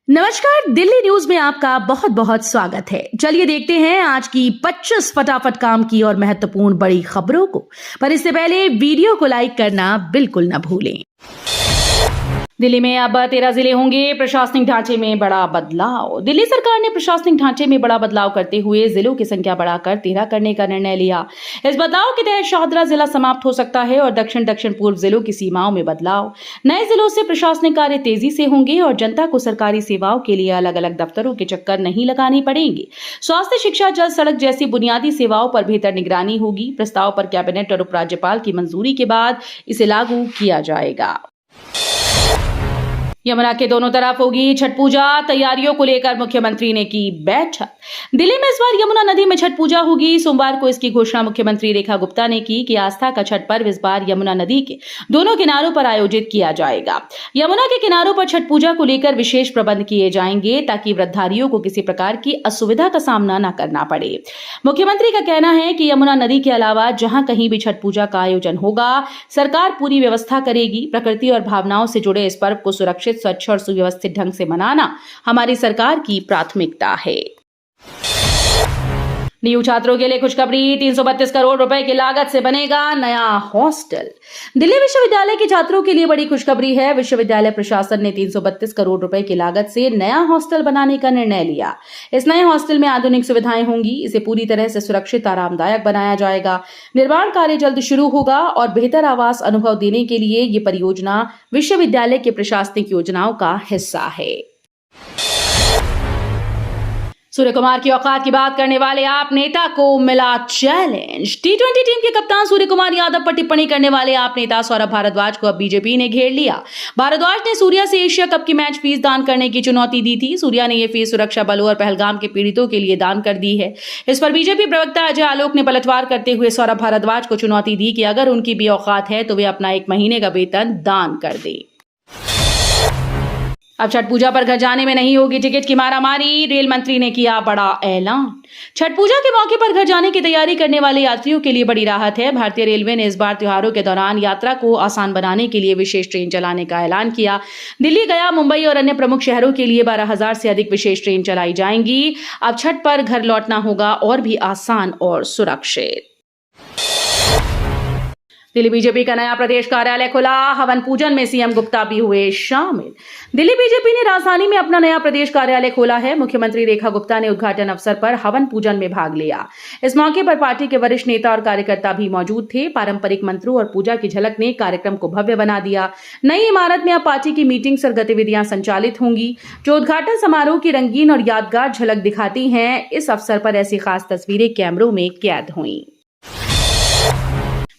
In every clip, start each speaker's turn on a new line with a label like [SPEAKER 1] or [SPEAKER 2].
[SPEAKER 1] नमस्कार, दिल्ली न्यूज में आपका बहुत बहुत स्वागत है। चलिए देखते हैं आज की 25 फटाफट काम की और महत्वपूर्ण बड़ी खबरों को। पर इससे पहले वीडियो को लाइक करना बिल्कुल न भूलें। दिल्ली में अब 13 जिले होंगे। प्रशासनिक ढांचे में बड़ा बदलाव। दिल्ली सरकार ने प्रशासनिक ढांचे में बड़ा बदलाव करते हुए जिलों की संख्या बढ़ाकर 13 करने का निर्णय लिया। इस बदलाव के तहत शाहदरा जिला समाप्त हो सकता है और दक्षिण पूर्व जिलों की सीमाओं में बदलाव। नए जिलों से प्रशासनिक कार्य तेजी से होंगे और जनता को सरकारी सेवाओं के लिए अलग अलग दफ्तरों के चक्कर नहीं लगाने पड़ेंगे। स्वास्थ्य, शिक्षा, जल, सड़क जैसी बुनियादी सेवाओं पर बेहतर निगरानी होगी। प्रस्ताव पर कैबिनेट और उपराज्यपाल की मंजूरी के बाद इसे लागू किया जाएगा। यमुना के दोनों तरफ होगी छठ पूजा। तैयारियों को लेकर मुख्यमंत्री ने की बैठक। दिल्ली में इस बार यमुना नदी में छठ पूजा होगी। सोमवार को इसकी घोषणा मुख्यमंत्री रेखा गुप्ता ने की कि आस्था का छठ पर्व इस बार यमुना नदी के दोनों किनारों पर आयोजित किया जाएगा। यमुना के किनारों पर छठ पूजा को लेकर विशेष प्रबंध किए जाएंगे ताकि व्रतधारियों को किसी प्रकार की असुविधा का सामना न करना पड़े। मुख्यमंत्री का कहना है कि यमुना नदी के अलावा जहां कहीं भी छठ पूजा का आयोजन होगा, सरकार पूरी व्यवस्था करेगी। प्रकृति और भावनाओं से जुड़े इस पर्व को सुरक्षित, स्वच्छ और सुव्यवस्थित ढंग से मनाना हमारी सरकार की प्राथमिकता है। नीयू छात्रों के लिए खुशखबरी। 332 करोड़ रुपए की लागत से बनेगा नया हॉस्टल। दिल्ली विश्वविद्यालय के छात्रों के लिए बड़ी खुशखबरी है। विश्वविद्यालय प्रशासन ने 332 करोड़ रुपए की लागत से नया हॉस्टल बनाने का निर्णय लिया। इस नए हॉस्टल में आधुनिक सुविधाएं होंगी। इसे पूरी तरह से सुरक्षित, आरामदायक बनाया जाएगा। निर्माण कार्य जल्द शुरू होगा और बेहतर आवास अनुभव देने के लिए ये परियोजना विश्वविद्यालय के प्रशासनिक योजनाओं का हिस्सा है। सूर्य कुमार की औकात की बात करने वाले आप नेता को मिला चैलेंज। T20 टीम के कप्तान सूर्य कुमार यादव पर टिप्पणी करने वाले आप नेता सौरभ भारद्वाज को अब बीजेपी ने घेर लिया। भारद्वाज ने सूर्या से एशिया कप की मैच फीस दान करने की चुनौती दी थी। सूर्या ने यह फीस सुरक्षा बलों और पहलगाम के पीड़ितों के लिए दान कर दी है। इस पर बीजेपी प्रवक्ता अजय आलोक ने पलटवार करते हुए सौरभ भारद्वाज को चुनौती दी कि अगर उनकी भी औकात है तो वे अपना 1 महीने का वेतन दान कर दे। अब छठ पूजा पर घर जाने में नहीं होगी टिकट की मारामारी। रेल मंत्री ने किया बड़ा ऐलान। छठ पूजा के मौके पर घर जाने की तैयारी करने वाले यात्रियों के लिए बड़ी राहत है। भारतीय रेलवे ने इस बार त्योहारों के दौरान यात्रा को आसान बनाने के लिए विशेष ट्रेन चलाने का ऐलान किया। दिल्ली, गया, मुंबई और अन्य प्रमुख शहरों के लिए 12,000 से अधिक विशेष ट्रेन चलाई जाएंगी। अब छठ पर घर लौटना होगा और भी आसान और सुरक्षित। दिल्ली बीजेपी का नया प्रदेश कार्यालय खुला। हवन पूजन में सीएम गुप्ता भी हुए शामिल। दिल्ली बीजेपी ने राजधानी में अपना नया प्रदेश कार्यालय खोला है। मुख्यमंत्री रेखा गुप्ता ने उद्घाटन अवसर पर हवन पूजन में भाग लिया। इस मौके पर पार्टी के वरिष्ठ नेता और कार्यकर्ता भी मौजूद थे। पारंपरिक मंत्रों और पूजा की झलक ने कार्यक्रम को भव्य बना दिया। नई इमारत में अब पार्टी की मीटिंग्स और गतिविधियां संचालित होंगी, जो उद्घाटन समारोह की रंगीन और यादगार झलक दिखाती हैं। इस अवसर पर ऐसी खास तस्वीरें कैमरों में कैद हुई।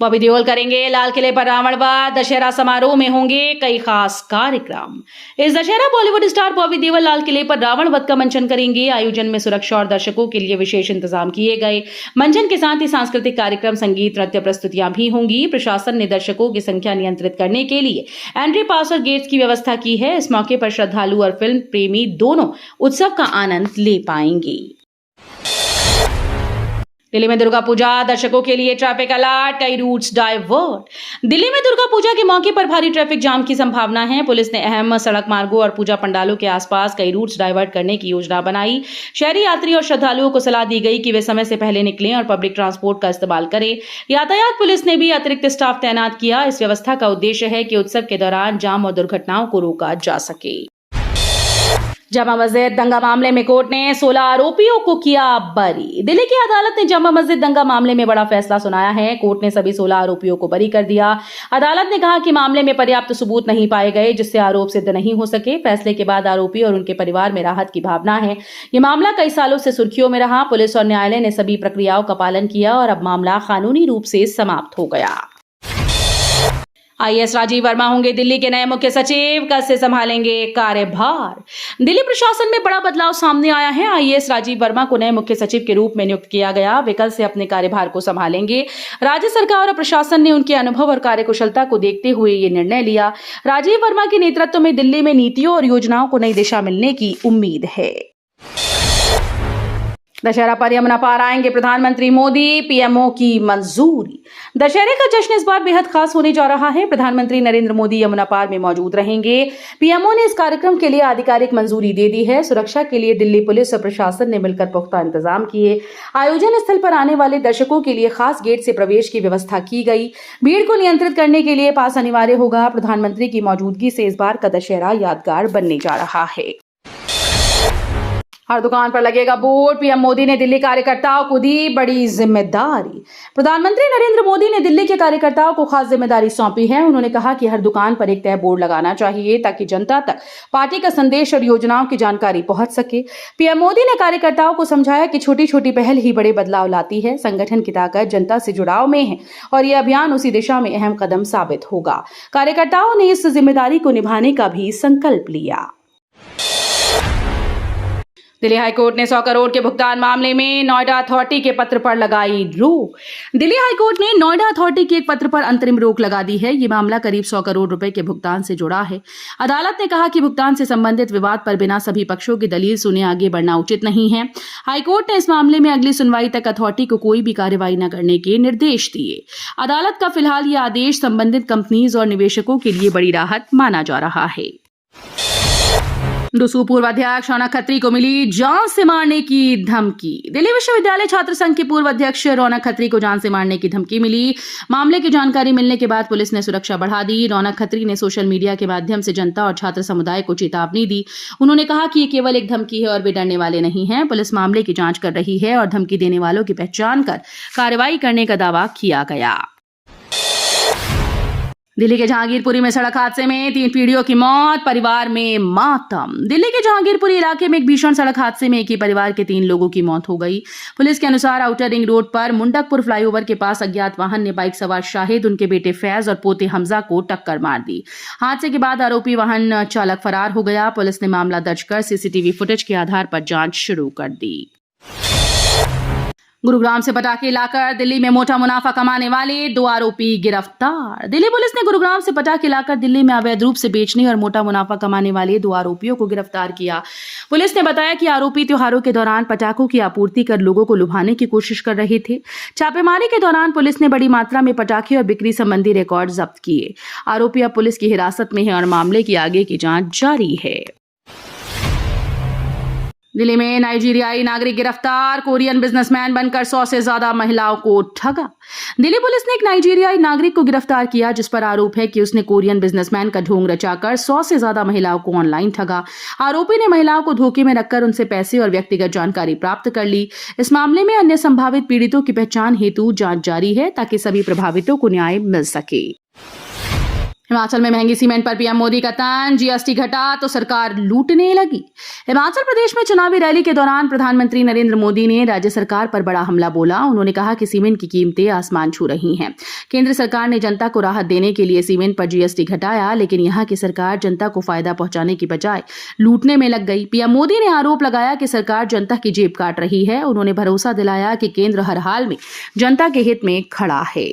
[SPEAKER 1] बॉबी देओल करेंगे लाल किले पर रावण वध। दशहरा समारोह में होंगे कई खास कार्यक्रम। इस दशहरा बॉलीवुड स्टार बॉबी देओल लाल किले पर रावण वध का मंचन करेंगे। आयोजन में सुरक्षा और दर्शकों के लिए विशेष इंतजाम किए गए। मंचन के साथ ही सांस्कृतिक कार्यक्रम, संगीत, नृत्य प्रस्तुतियां भी होंगी। प्रशासन ने दर्शकों की संख्या नियंत्रित करने के लिए एंट्री पास और गेट्स की व्यवस्था की है। इस मौके पर श्रद्धालु और फिल्म प्रेमी दोनों उत्सव का आनंद ले पाएंगे। दिल्ली में दुर्गा पूजा, दर्शकों के लिए ट्रैफिक अलर्ट, कई रूट्स डाइवर्ट। दिल्ली में दुर्गा पूजा के मौके पर भारी ट्रैफिक जाम की संभावना है। पुलिस ने अहम सड़क मार्गों और पूजा पंडालों के आसपास कई रूट्स डाइवर्ट करने की योजना बनाई। शहरी यात्री और श्रद्धालुओं को सलाह दी गई कि वे समय से पहले निकलें और पब्लिक ट्रांसपोर्ट का इस्तेमाल करें। यातायात पुलिस ने भी अतिरिक्त स्टाफ तैनात किया। इस व्यवस्था का उद्देश्य है कि उत्सव के दौरान जाम और दुर्घटनाओं को रोका जा सके। जामा मस्जिद दंगा मामले में कोर्ट ने 16 आरोपियों को किया बरी। दिल्ली की अदालत ने जामा मस्जिद दंगा मामले में बड़ा फैसला सुनाया है। कोर्ट ने सभी 16 आरोपियों को बरी कर दिया। अदालत ने कहा कि मामले में पर्याप्त सबूत नहीं पाए गए, जिससे आरोप सिद्ध नहीं हो सके। फैसले के बाद आरोपी और उनके परिवार में राहत की भावना है। ये मामला कई सालों से सुर्खियों में रहा। पुलिस और न्यायालय ने सभी प्रक्रियाओं का पालन किया और अब मामला कानूनी रूप से समाप्त हो गया। आईएएस राजीव वर्मा होंगे दिल्ली के नए मुख्य सचिव। कल से संभालेंगे कार्यभार। दिल्ली प्रशासन में बड़ा बदलाव सामने आया है। आईएएस राजीव वर्मा को नए मुख्य सचिव के रूप में नियुक्त किया गया। वे कल से अपने कार्यभार को संभालेंगे। राज्य सरकार और प्रशासन ने उनके अनुभव और कार्यकुशलता को देखते हुए ये निर्णय लिया। राजीव वर्मा के नेतृत्व में दिल्ली में नीतियों और योजनाओं को नई दिशा मिलने की उम्मीद है। दशहरा पर यमुना पार आएंगे प्रधानमंत्री मोदी, पीएमओ की मंजूरी। दशहरे का जश्न इस बार बेहद खास होने जा रहा है। प्रधानमंत्री नरेंद्र मोदी यमुना पार में मौजूद रहेंगे। पीएमओ ने इस कार्यक्रम के लिए आधिकारिक मंजूरी दे दी है। सुरक्षा के लिए दिल्ली पुलिस और प्रशासन ने मिलकर पुख्ता इंतजाम किए। आयोजन स्थल पर आने वाले दर्शकों के लिए खास गेट से प्रवेश की व्यवस्था की गई। भीड़ को नियंत्रित करने के लिए पास अनिवार्य होगा। प्रधानमंत्री की मौजूदगी से इस बार का दशहरा यादगार बनने जा रहा है। हर दुकान पर लगेगा बोर्ड। पीएम मोदी ने दिल्ली कार्यकर्ताओं को दी बड़ी जिम्मेदारी। प्रधानमंत्री नरेंद्र मोदी ने दिल्ली के कार्यकर्ताओं को खास जिम्मेदारी सौंपी है। उन्होंने कहा कि हर दुकान पर एक तय बोर्ड लगाना चाहिए ताकि जनता तक पार्टी का संदेश और योजनाओं की जानकारी पहुंच सके। पीएम मोदी ने कार्यकर्ताओं को समझाया कि छोटी छोटी पहल ही बड़े बदलाव लाती है। संगठन की ताकत जनता से जुड़ाव में है और यह अभियान उसी दिशा में अहम कदम साबित होगा। कार्यकर्ताओं ने इस जिम्मेदारी को निभाने का भी संकल्प लिया। दिल्ली हाईकोर्ट ने 100 करोड़ के भुगतान मामले में नोएडा अथॉरिटी के पत्र पर लगाई रोक। दिल्ली हाईकोर्ट ने नोएडा अथॉरिटी के एक पत्र पर अंतरिम रोक लगा दी है। ये मामला करीब 100 करोड़ रुपए के भुगतान से जुड़ा है। अदालत ने कहा कि भुगतान से संबंधित विवाद पर बिना सभी पक्षों की दलील सुने आगे बढ़ना उचित नहीं है। हाईकोर्ट ने इस मामले में अगली सुनवाई तक अथॉरिटी को कोई भी कार्रवाई न करने के निर्देश दिए। अदालत का फिलहाल ये आदेश संबंधित कंपनीज और निवेशकों के लिए बड़ी राहत माना जा रहा है। दूसरे पूर्व अध्यक्ष रौनक खत्री को मिली जान से मारने की धमकी। दिल्ली विश्वविद्यालय छात्र संघ के पूर्व अध्यक्ष रौनक खत्री को जान से मारने की धमकी मिली। मामले की जानकारी मिलने के बाद पुलिस ने सुरक्षा बढ़ा दी। रौनक खत्री ने सोशल मीडिया के माध्यम से जनता और छात्र समुदाय को चेतावनी दी। उन्होंने कहा कि ये केवल एक धमकी है और वे डरने वाले नहीं हैं। पुलिस मामले की जांच कर रही है और धमकी देने वालों की पहचान कर कार्रवाई करने का दावा किया गया। दिल्ली के जहांगीरपुरी में सड़क हादसे में 3 पीढ़ियों की मौत, परिवार में मातम। दिल्ली के जहांगीरपुरी इलाके में एक भीषण सड़क हादसे में एक ही परिवार के 3 लोगों की मौत हो गई। पुलिस के अनुसार आउटर रिंग रोड पर मुंडकपुर फ्लाईओवर के पास अज्ञात वाहन ने बाइक सवार शाहिद, उनके बेटे फैज और पोते हमजा को टक्कर मार दी। हादसे के बाद आरोपी वाहन चालक फरार हो गया। पुलिस ने मामला दर्ज कर सीसीटीवी फुटेज के आधार पर जांच शुरू कर दी। गुरुग्राम से पटाखे लाकर दिल्ली में मोटा मुनाफा कमाने वाले 2 आरोपी गिरफ्तार। दिल्ली पुलिस ने गुरुग्राम से पटाखे लाकर दिल्ली में अवैध रूप से बेचने और मोटा मुनाफा कमाने वाले 2 आरोपियों को गिरफ्तार किया। पुलिस ने बताया कि आरोपी त्योहारों के दौरान पटाखों की आपूर्ति कर लोगों को लुभाने की कोशिश कर रहे थे। छापेमारी के दौरान पुलिस ने बड़ी मात्रा में पटाखे और बिक्री संबंधी रिकॉर्ड जब्त किए। आरोपी अब पुलिस की हिरासत में है और मामले की आगे की जांच जारी है। दिल्ली में नाइजीरियाई नागरिक गिरफ्तार। कोरियन बिजनेसमैन बनकर 100 से ज्यादा महिलाओं को ठगा। दिल्ली पुलिस ने एक नाइजीरियाई नागरिक को गिरफ्तार किया जिस पर आरोप है कि उसने कोरियन बिजनेसमैन का ढोंग रचाकर 100 से ज्यादा महिलाओं को ऑनलाइन ठगा। आरोपी ने महिलाओं को धोखे में रखकर उनसे पैसे और व्यक्तिगत जानकारी प्राप्त कर ली। इस मामले में अन्य संभावित पीड़ितों की पहचान हेतु जांच जारी है ताकि सभी प्रभावितों को न्याय मिल सके। हिमाचल में महंगी सीमेंट पर पीएम मोदी का तान, जीएसटी घटा तो सरकार लूटने लगी। हिमाचल प्रदेश में चुनावी रैली के दौरान प्रधानमंत्री नरेंद्र मोदी ने राज्य सरकार पर बड़ा हमला बोला। उन्होंने कहा कि सीमेंट की कीमतें आसमान छू रही हैं। केंद्र सरकार ने जनता को राहत देने के लिए सीमेंट पर जीएसटी घटाया, लेकिन यहाँ की सरकार जनता को फायदा पहुंचाने की बजाय लूटने में लग गई। पीएम मोदी ने आरोप लगाया कि सरकार जनता की जेब काट रही है। उन्होंने भरोसा दिलाया कि केंद्र हर हाल में जनता के हित में खड़ा है।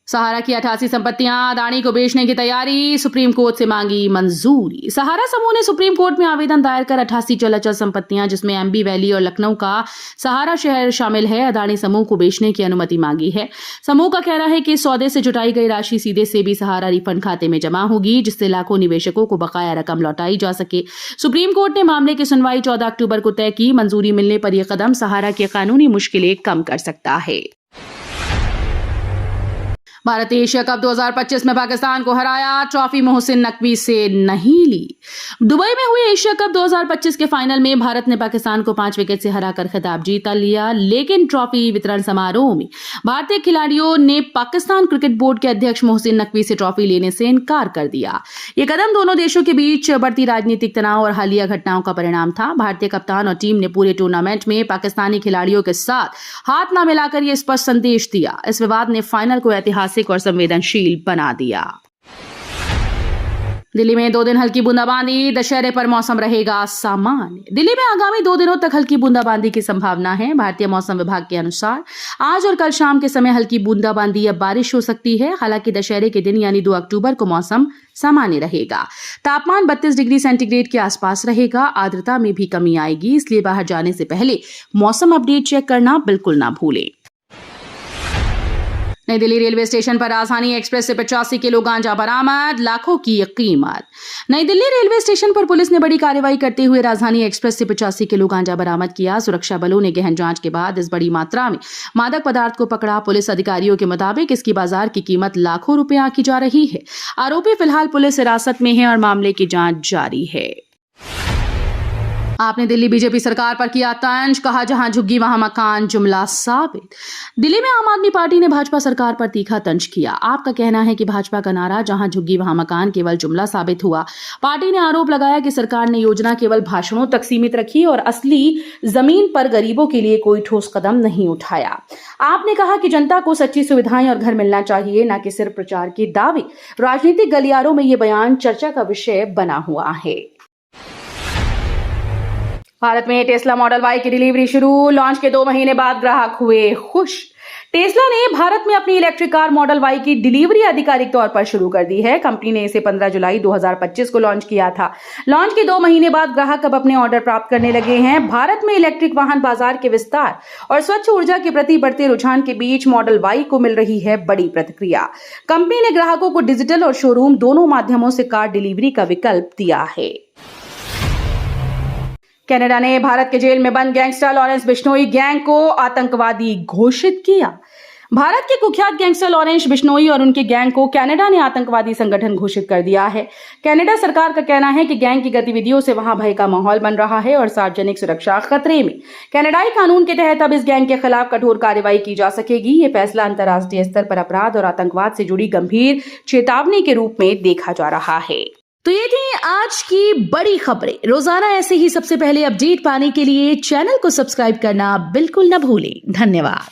[SPEAKER 1] सहारा की 88 संपत्तियां अदानी को बेचने की तैयारी, सुप्रीम कोर्ट से मांगी मंजूरी। सहारा समूह ने सुप्रीम कोर्ट में आवेदन दायर कर 88 चल अचल संपत्तियां जिसमें एमबी वैली और लखनऊ का सहारा शहर शामिल है, अदानी समूह को बेचने की अनुमति मांगी है। समूह का कहना है कि इस सौदे से जुटाई गई राशि सीधे सेबी सहारा रिफंड खाते में जमा होगी, जिससे लाखों निवेशकों को बकाया रकम लौटाई जा सके। सुप्रीम कोर्ट ने मामले की सुनवाई 14 अक्टूबर को तय की। मंजूरी मिलने पर यह कदम सहारा की कानूनी मुश्किलें कम कर सकता है। भारत एशिया कप 2025 में पाकिस्तान को हराया, ट्रॉफी मोहसिन नकवी से नहीं ली। दुबई में हुए एशिया कप 2025 के फाइनल में भारत ने पाकिस्तान को 5 विकेट से हराकर खिताब जीता लिया, लेकिन ट्रॉफी वितरण समारोह में भारतीय खिलाड़ियों ने पाकिस्तान क्रिकेट बोर्ड के अध्यक्ष मोहसिन नकवी से ट्रॉफी लेने से इनकार कर दिया। ये कदम दोनों देशों के बीच बढ़ती राजनीतिक तनाव और हालिया घटनाओं का परिणाम था। भारतीय कप्तान और टीम ने पूरे टूर्नामेंट में पाकिस्तानी खिलाड़ियों के साथ हाथ न मिलाकर यह स्पष्ट संदेश दिया। इस विवाद ने फाइनल को ऐतिहासिक और संवेदनशील बना दिया। दिल्ली में 2 दिन हल्की बूंदाबांदी, दशहरे पर मौसम रहेगा सामान्य। दिल्ली में आगामी 2 दिनों तक हल्की बूंदाबांदी की संभावना है। भारतीय मौसम विभाग के अनुसार आज और कल शाम के समय हल्की बूंदाबांदी या बारिश हो सकती है। हालांकि दशहरे के दिन यानी 2 अक्टूबर को मौसम सामान्य रहेगा। तापमान 32 डिग्री सेंटीग्रेड के आसपास रहेगा। आर्द्रता में भी कमी आएगी, इसलिए बाहर जाने से पहले मौसम अपडेट चेक करना बिल्कुल ना भूलें। नई दिल्ली रेलवे स्टेशन पर राजधानी एक्सप्रेस से 85 किलो गांजा बरामद, लाखों की कीमत। नई दिल्ली रेलवे स्टेशन पर पुलिस ने बड़ी कार्रवाई करते हुए राजधानी एक्सप्रेस से 85 किलो गांजा बरामद किया। सुरक्षा बलों ने गहन जांच के बाद इस बड़ी मात्रा में मादक पदार्थ को पकड़ा। पुलिस अधिकारियों के मुताबिक इसकी बाजार की कीमत लाखों रुपए आंकी जा रही है। आरोपी फिलहाल पुलिस हिरासत में है और मामले की जांच जारी है। आपने दिल्ली बीजेपी सरकार पर किया तंज, कहा जहां झुग्गी वहां मकान, जुमला साबित। दिल्ली में आम आदमी पार्टी ने भाजपा सरकार पर तीखा तंज किया। आपका कहना है कि भाजपा का नारा जहां झुग्गी वहां मकान केवल जुमला साबित हुआ। पार्टी ने आरोप लगाया कि सरकार ने योजना केवल भाषणों तक सीमित रखी और असली जमीन पर गरीबों के लिए कोई ठोस कदम नहीं उठाया। आपने कहा कि जनता को सच्ची सुविधाएं और घर मिलना चाहिए, न कि सिर्फ प्रचार के दावे। राजनीतिक गलियारों में ये बयान चर्चा का विषय बना हुआ है। भारत में टेस्ला मॉडल वाई की डिलीवरी शुरू, लॉन्च के 2 महीने बाद ग्राहक हुए खुश। टेस्ला ने भारत में अपनी इलेक्ट्रिक कार मॉडल वाई की डिलीवरी आधिकारिक तौर पर शुरू कर दी है। कंपनी ने इसे 15 जुलाई 2025 को लॉन्च किया था। लॉन्च के 2 महीने बाद ग्राहक अब अपने ऑर्डर प्राप्त करने लगे हैं। भारत में इलेक्ट्रिक वाहन बाजार के विस्तार और स्वच्छ ऊर्जा के प्रति बढ़ते रुझान के बीच मॉडल वाई को मिल रही है बड़ी प्रतिक्रिया। कंपनी ने ग्राहकों को डिजिटल और शोरूम दोनों माध्यमों से कार डिलीवरी का विकल्प दिया है। कनाडा ने भारत के जेल में बंद गैंगस्टर लॉरेंस बिश्नोई गैंग को आतंकवादी घोषित किया। भारत के कुख्यात गैंगस्टर लॉरेंस बिश्नोई और उनके गैंग को कनाडा ने आतंकवादी संगठन घोषित कर दिया है। कनाडा सरकार का कहना है कि गैंग की गतिविधियों से वहां भय का माहौल बन रहा है और सार्वजनिक सुरक्षा खतरे में। कनाडाई कानून के तहत अब इस गैंग के खिलाफ कठोर कार्रवाई की जा सकेगी। ये फैसला अंतर्राष्ट्रीय स्तर पर अपराध और आतंकवाद से जुड़ी गंभीर चेतावनी के रूप में देखा जा रहा है। तो ये थी आज की बड़ी खबरें। रोजाना ऐसे ही सबसे पहले अपडेट पाने के लिए चैनल को सब्सक्राइब करना बिल्कुल न भूलें। धन्यवाद।